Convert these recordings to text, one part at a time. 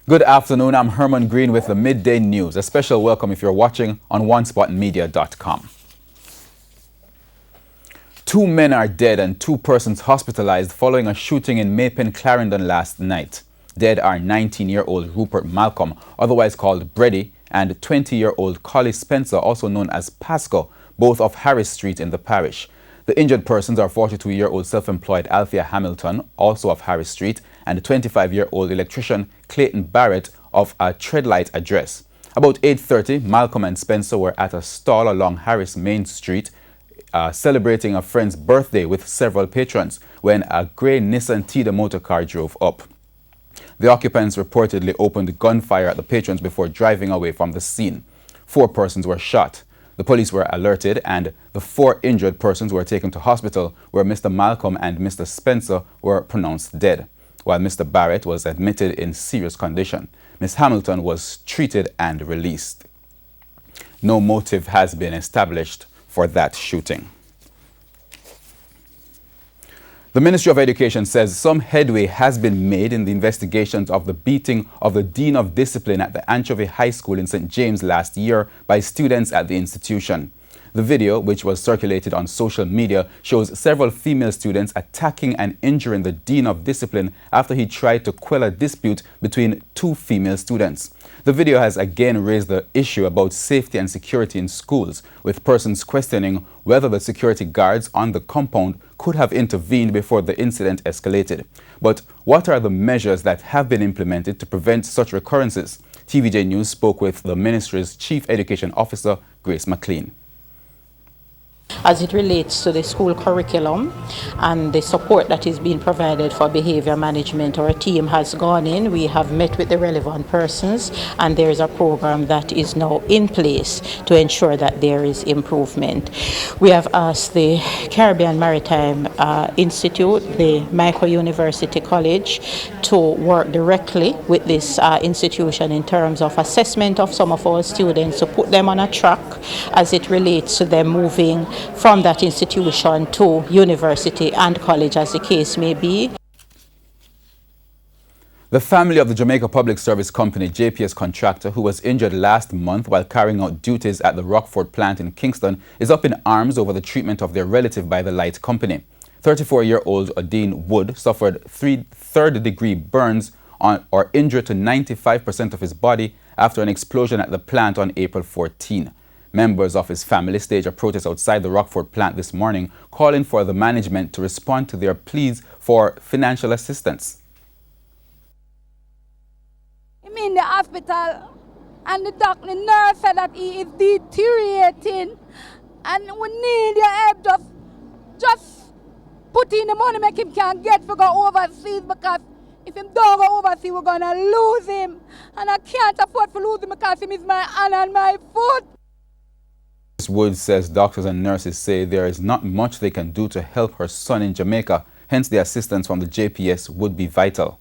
Good afternoon, I'm Herman Green with the Midday News. A special welcome if you're watching on onespotmedia.com. 2 men are dead and 2 persons hospitalized following a shooting in Maypen, Clarendon last night. Dead are 19-year-old Rupert Malcolm, otherwise called Brady, and 20-year-old Collie Spencer, also known as Pasco, both of Harris Street in the parish. The injured persons are 42-year-old self-employed Althea Hamilton, also of Harris Street, and 25-year-old electrician Clayton Barrett of a Treadlight address. About 8:30, Malcolm and Spencer were at a stall along Harris Main Street celebrating a friend's birthday with several patrons when a grey Nissan Tida motor car drove up. The occupants reportedly opened gunfire at the patrons before driving away from the scene. 4 persons were shot. The police were alerted and the 4 injured persons were taken to hospital where Mr. Malcolm and Mr. Spencer were pronounced dead, while Mr. Barrett was admitted in serious condition. Ms. Hamilton was treated and released. No motive has been established for that shooting. The Ministry of Education says some headway has been made in the investigations of the beating of the Dean of Discipline at the Anchovy High School in St. James last year by students at the institution. The video, which was circulated on social media, shows several female students attacking and injuring the Dean of Discipline after he tried to quell a dispute between 2 female students. The video has again raised the issue about safety and security in schools, with persons questioning whether the security guards on the compound could have intervened before the incident escalated. But what are the measures that have been implemented to prevent such recurrences? TVJ News spoke with the ministry's Chief Education Officer, Grace McLean. As it relates to the school curriculum and the support that is being provided for behavior management, our team has gone in, we have met with the relevant persons, and there is a program that is now in place to ensure that there is improvement. We have asked the Caribbean Maritime Institute, the Micro University College, to work directly with this institution in terms of assessment of some of our students, to put them on a track as it relates to them moving from that institution to university and college, as the case may be. The family of the Jamaica Public Service Company JPS contractor who was injured last month while carrying out duties at the Rockford plant in Kingston is up in arms over the treatment of their relative by the light company. 34-year-old Odine Wood suffered 3 third-degree burns or injured to 95% of his body after an explosion at the plant on April 14. Members of his family staged a protest outside the Rockford plant this morning, calling for the management to respond to their pleas for financial assistance. I'm in the hospital and the doctor, the nurse said that he is deteriorating and we need your help. Just put in the money make him can get for go overseas, because if him don't go overseas we're gonna lose him, and I can't afford to lose him because him is my hand and my foot. Ms. Wood says doctors and nurses say there is not much they can do to help her son in Jamaica, hence the assistance from the JPS would be vital.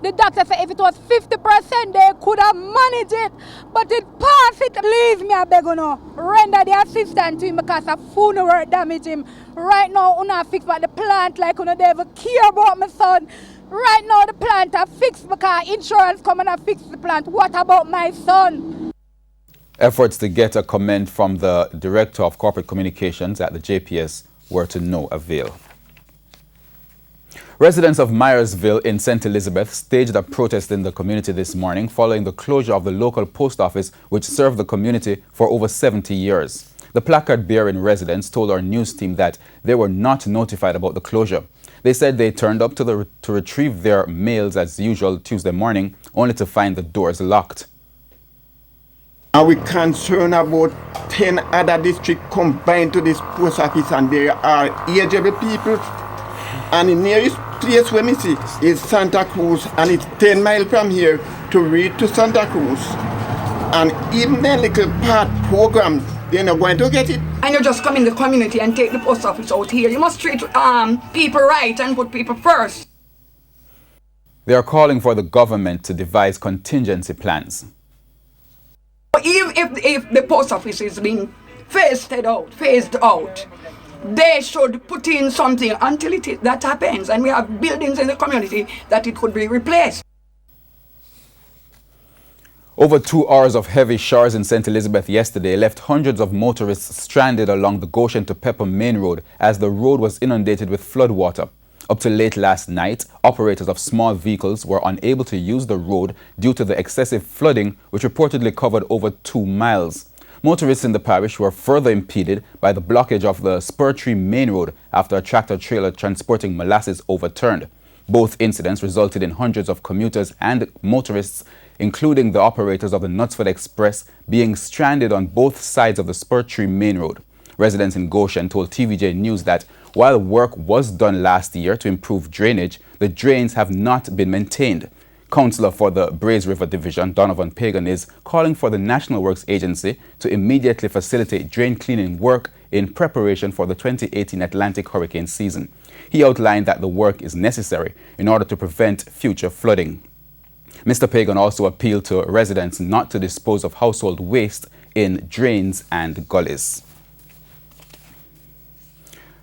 The doctor said if it was 50%, they could have managed it, but it passed it. Please, me I beg you now, render the assistance to him because of funeral damage him. Right now, we not fix about the plant like we don't ever care about my son. Right now, the plant are fixed because insurance come and fix the plant. What about my son? Efforts to get a comment from the Director of Corporate Communications at the JPS were to no avail. Residents of Myersville in St. Elizabeth staged a protest in the community this morning following the closure of the local post office, which served the community for over 70 years. The placard-bearing residents told our news team that they were not notified about the closure. They said they turned up to retrieve their mails as usual Tuesday morning, only to find the doors locked. Are we concerned about 10 other districts combined to this post office, and there are aged people And the nearest place where me see is Santa Cruz, and it's 10 miles from here to reach to Santa Cruz. And even their little part program, they're not going to get it. And you just come in the community and take the post office out here. You must treat people right and put people first. They are calling for the government to devise contingency plans. Even if the post office is being phased out, they should put in something until that happens, and we have buildings in the community that it could be replaced. Over 2 hours of heavy showers in St. Elizabeth yesterday left hundreds of motorists stranded along the Goshen to Pepper Main Road as the road was inundated with floodwater. Up to late last night, operators of small vehicles were unable to use the road due to the excessive flooding, which reportedly covered over 2 miles. Motorists in the parish were further impeded by the blockage of the Spurtree Main Road after a tractor-trailer transporting molasses overturned. Both incidents resulted in hundreds of commuters and motorists, including the operators of the Knutsford Express, being stranded on both sides of the Spurtree Main Road. Residents in Goshen told TVJ News that while work was done last year to improve drainage, the drains have not been maintained. Councillor for the Braes River Division, Donovan Pagan, is calling for the National Works Agency to immediately facilitate drain cleaning work in preparation for the 2018 Atlantic hurricane season. He outlined that the work is necessary in order to prevent future flooding. Mr. Pagan also appealed to residents not to dispose of household waste in drains and gullies.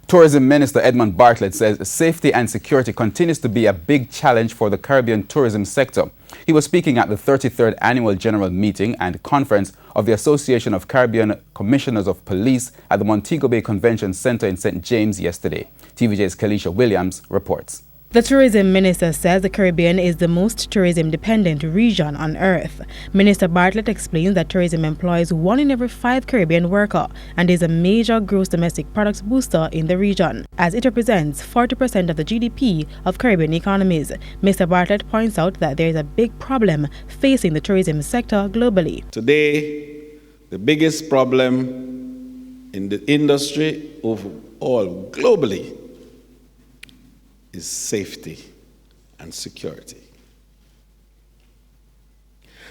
Tourism Minister Edmund Bartlett says safety and security continues to be a big challenge for the Caribbean tourism sector. He was speaking at the 33rd Annual General Meeting and Conference of the Association of Caribbean Commissioners of Police at the Montego Bay Convention Center in St. James yesterday. TVJ's Kalisha Williams reports. The tourism minister says the Caribbean is the most tourism-dependent region on Earth. Minister Bartlett explains that tourism employs 1 in every 5 Caribbean workers and is a major gross domestic products booster in the region, as it represents 40% of the GDP of Caribbean economies. Mr. Bartlett points out that there is a big problem facing the tourism sector globally. Today, the biggest problem in the industry overall globally is safety and security.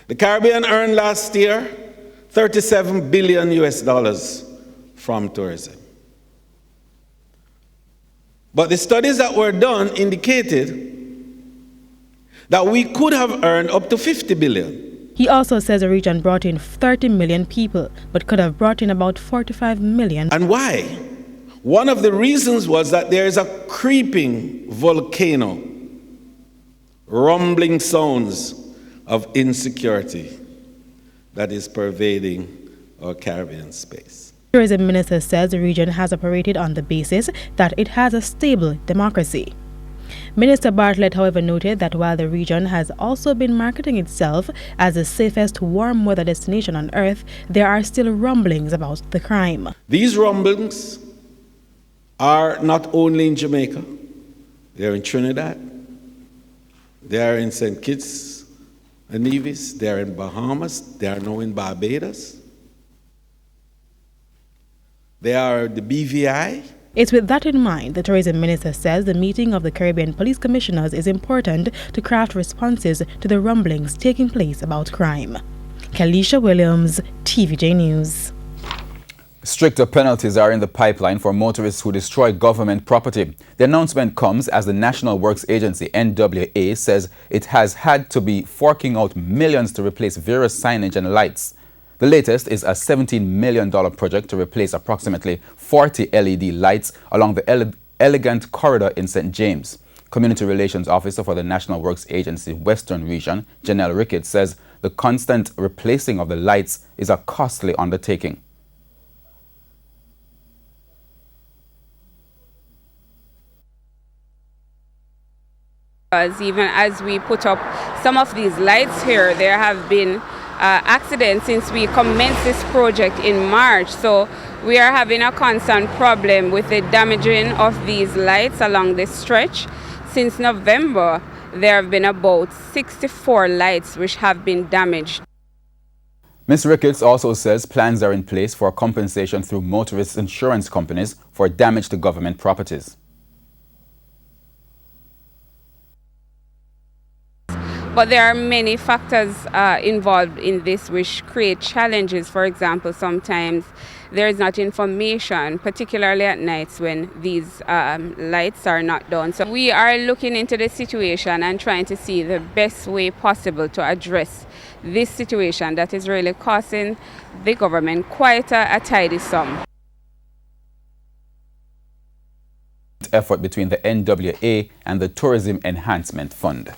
The Caribbean earned last year $37 billion from tourism. But the studies that were done indicated that we could have earned up to $50 billion. He also says the region brought in 30 million people, but could have brought in about 45 million. And why? One of the reasons was that there is a creeping volcano, rumbling sounds of insecurity that is pervading our Caribbean space. The tourism minister says the region has operated on the basis that it has a stable democracy. Minister Bartlett, however, noted that while the region has also been marketing itself as the safest warm weather destination on Earth, there are still rumblings about the crime. These rumblings are not only in Jamaica, they are in Trinidad, they are in St. Kitts and Nevis, they are in Bahamas, they are now in Barbados, they are the BVI. It's with that in mind, the tourism minister says the meeting of the Caribbean police commissioners is important to craft responses to the rumblings taking place about crime. Kalisha Williams, TVJ News. Stricter penalties are in the pipeline for motorists who destroy government property. The announcement comes as the National Works Agency, NWA, says it has had to be forking out millions to replace various signage and lights. The latest is a $17 million project to replace approximately 40 LED lights along the elegant corridor in St. James. Community Relations Officer for the National Works Agency Western Region, Janelle Ricketts, says the constant replacing of the lights is a costly undertaking. Even as we put up some of these lights here, there have been accidents since we commenced this project in March. So we are having a constant problem with the damaging of these lights along this stretch. Since November, there have been about 64 lights which have been damaged. Ms. Ricketts also says plans are in place for compensation through motorist insurance companies for damage to government properties. But there are many factors involved in this which create challenges. For example, sometimes there is not information, particularly at nights when these lights are not done. So we are looking into the situation and trying to see the best way possible to address this situation that is really costing the government quite a tidy sum. Effort between the NWA and the Tourism Enhancement Fund.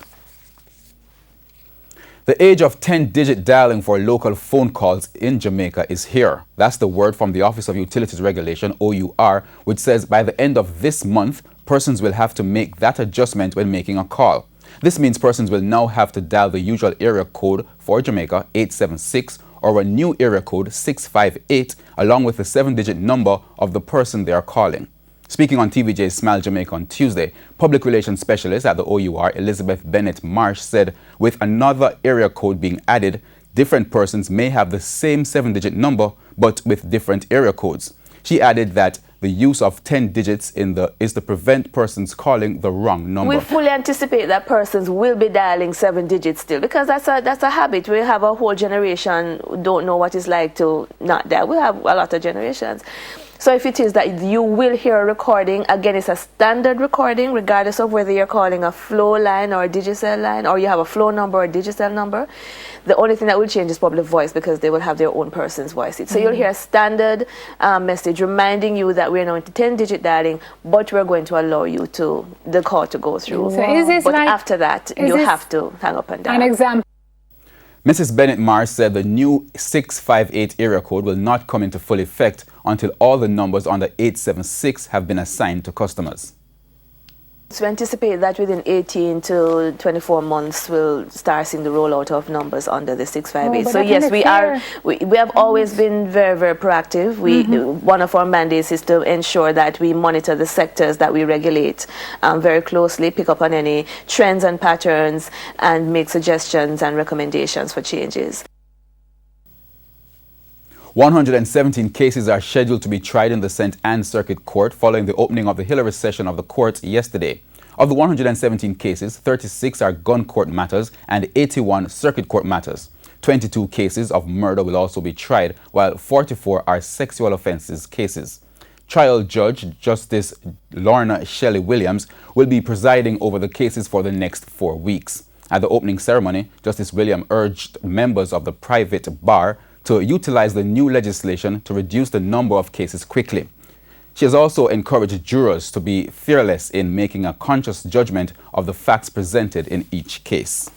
The age of 10-digit dialing for local phone calls in Jamaica is here. That's the word from the Office of Utilities Regulation, OUR, which says by the end of this month, persons will have to make that adjustment when making a call. This means persons will now have to dial the usual area code for Jamaica, 876, or a new area code, 658, along with the 7-digit number of the person they are calling. Speaking on TVJ's Smile Jamaica on Tuesday, Public Relations Specialist at the OUR, Elizabeth Bennett Marsh, said with another area code being added, different persons may have the same 7-digit number but with different area codes. She added that the use of 10 digits is to prevent persons calling the wrong number. We fully anticipate that persons will be dialing 7 digits still, because that's a habit. We have a whole generation who don't know what it's like to not dial. We have a lot of generations. So if it is that you will hear a recording, again, it's a standard recording, regardless of whether you're calling a flow line or a Digicel line, or you have a flow number or a Digicel number. The only thing that will change is probably the voice, because they will have their own person's voice. So you'll hear a standard message reminding you that we're now into 10-digit dialing, but we're going to allow you the call to go through. So is this but like, after that, you have to hang up and dial. An example. Mrs. Bennett Mars said the new 658 area code will not come into full effect until all the numbers under 876 have been assigned to customers. So we anticipate that within 18 to 24 months we'll start seeing the rollout of numbers under the 658. So yes, we have always been very, very proactive. One of our mandates is to ensure that we monitor the sectors that we regulate very closely, pick up on any trends and patterns, and make suggestions and recommendations for changes. 117 cases are scheduled to be tried in the St. Anne's Circuit Court following the opening of the Hillary session of the court yesterday. Of the 117 cases, 36 are gun court matters and 81 circuit court matters. 22 cases of murder will also be tried, while 44 are sexual offences cases. Trial Judge Justice Lorna Shelley Williams will be presiding over the cases for the next 4 weeks. At the opening ceremony, Justice Williams urged members of the private bar to utilize the new legislation to reduce the number of cases quickly. She has also encouraged jurors to be fearless in making a conscious judgment of the facts presented in each case.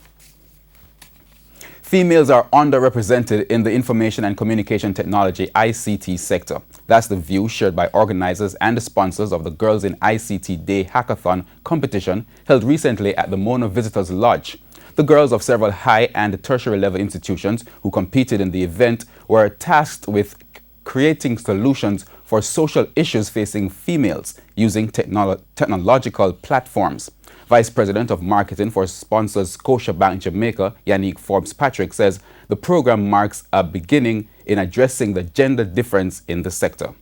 Females are underrepresented in the information and communication technology ICT sector. That's the view shared by organizers and the sponsors of the Girls in ICT Day Hackathon competition held recently at the Mona Visitors Lodge. The girls of several high and tertiary level institutions who competed in the event were tasked with creating solutions for social issues facing females using technological platforms. Vice President of Marketing for sponsors Scotiabank Jamaica, Yannick Forbes-Patrick, says the program marks a beginning in addressing the gender difference in the sector.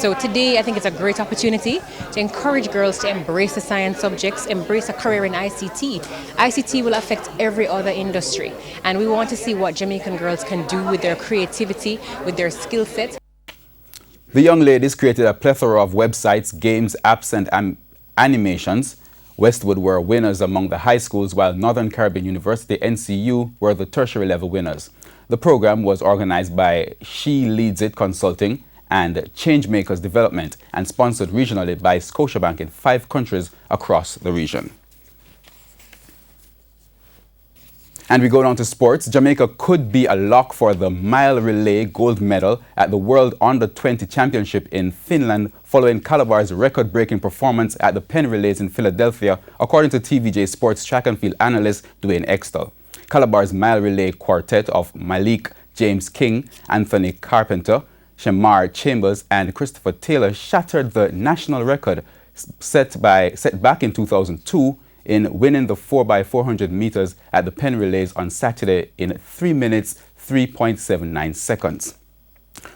So today I think it's a great opportunity to encourage girls to embrace the science subjects, embrace a career in ICT. ICT will affect every other industry, and we want to see what Jamaican girls can do with their creativity, with their skill set. The young ladies created a plethora of websites, games, apps and animations. Westwood were winners among the high schools, while Northern Caribbean University, NCU, were the tertiary level winners. The program was organized by She Leads It Consulting and Changemakers Development and sponsored regionally by Scotiabank in 5 countries across the region. And we go down to sports. Jamaica could be a lock for the mile relay gold medal at the World Under-20 Championship in Finland following Calabar's record-breaking performance at the Penn Relays in Philadelphia, according to TVJ Sports track and field analyst Dwayne Extall. Calabar's mile relay quartet of Malik James King, Anthony Carpenter, Shamar Chambers and Christopher Taylor shattered the national record set back in 2002 in winning the 4x400 meters at the Penn Relays on Saturday in 3 minutes, 3.79 seconds.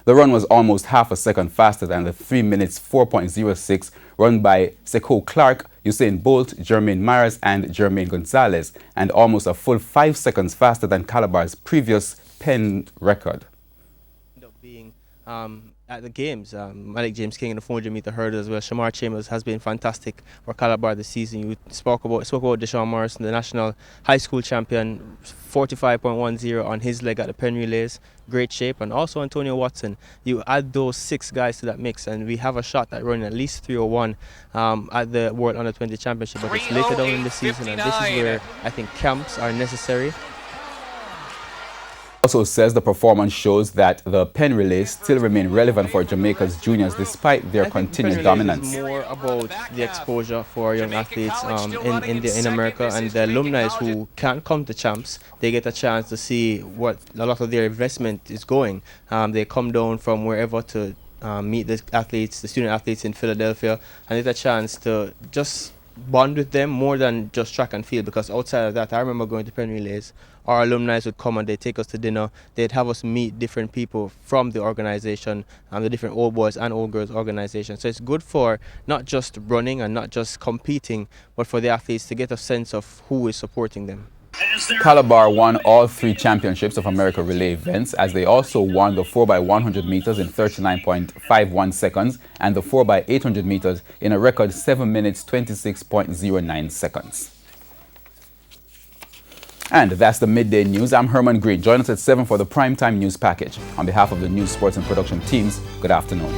The run was almost half a second faster than the 3 minutes 4.06 run by Sekou Clark, Usain Bolt, Jermaine Maras and Jermaine Gonzalez, and almost a full 5 seconds faster than Calabar's previous pen record. Being at the games, Malik James King in the 400 meter hurdle as well. Shamar Chambers has been fantastic for Calabar this season. You spoke about Deshaun Morrison, the national high school champion, 45.10 on his leg at the pen relays, great shape, and also Antonio Watson. You add those 6 guys to that mix, and we have a shot at running at least 3:01 at the World Under-20 Championship. But it's later down in the season, and this is where I think camps are necessary. Also says the performance shows that the pen relays still remain relevant for Jamaica's juniors despite their continued dominance. It's more about the exposure for young athletes in America, and the alumni who can't come to champs, they get a chance to see what a lot of their investment is going. They come down from wherever to meet the athletes, the student athletes in Philadelphia, and get a chance to just bond with them more than just track and field, because outside of that, I remember going to pen relays. Our alumni would come and they'd take us to dinner. They'd have us meet different people from the organization, the different old boys and old girls organizations. So it's good for not just running and not just competing, but for the athletes to get a sense of who is supporting them. Calabar won all 3 championships of America relay events, as they also won the 4x100 meters in 39.51 seconds and the 4x800 meters in a record 7 minutes 26.09 seconds. And that's the Midday News. I'm Herman Green. Join us at 7 for the primetime news package. On behalf of the news, sports and production teams, good afternoon.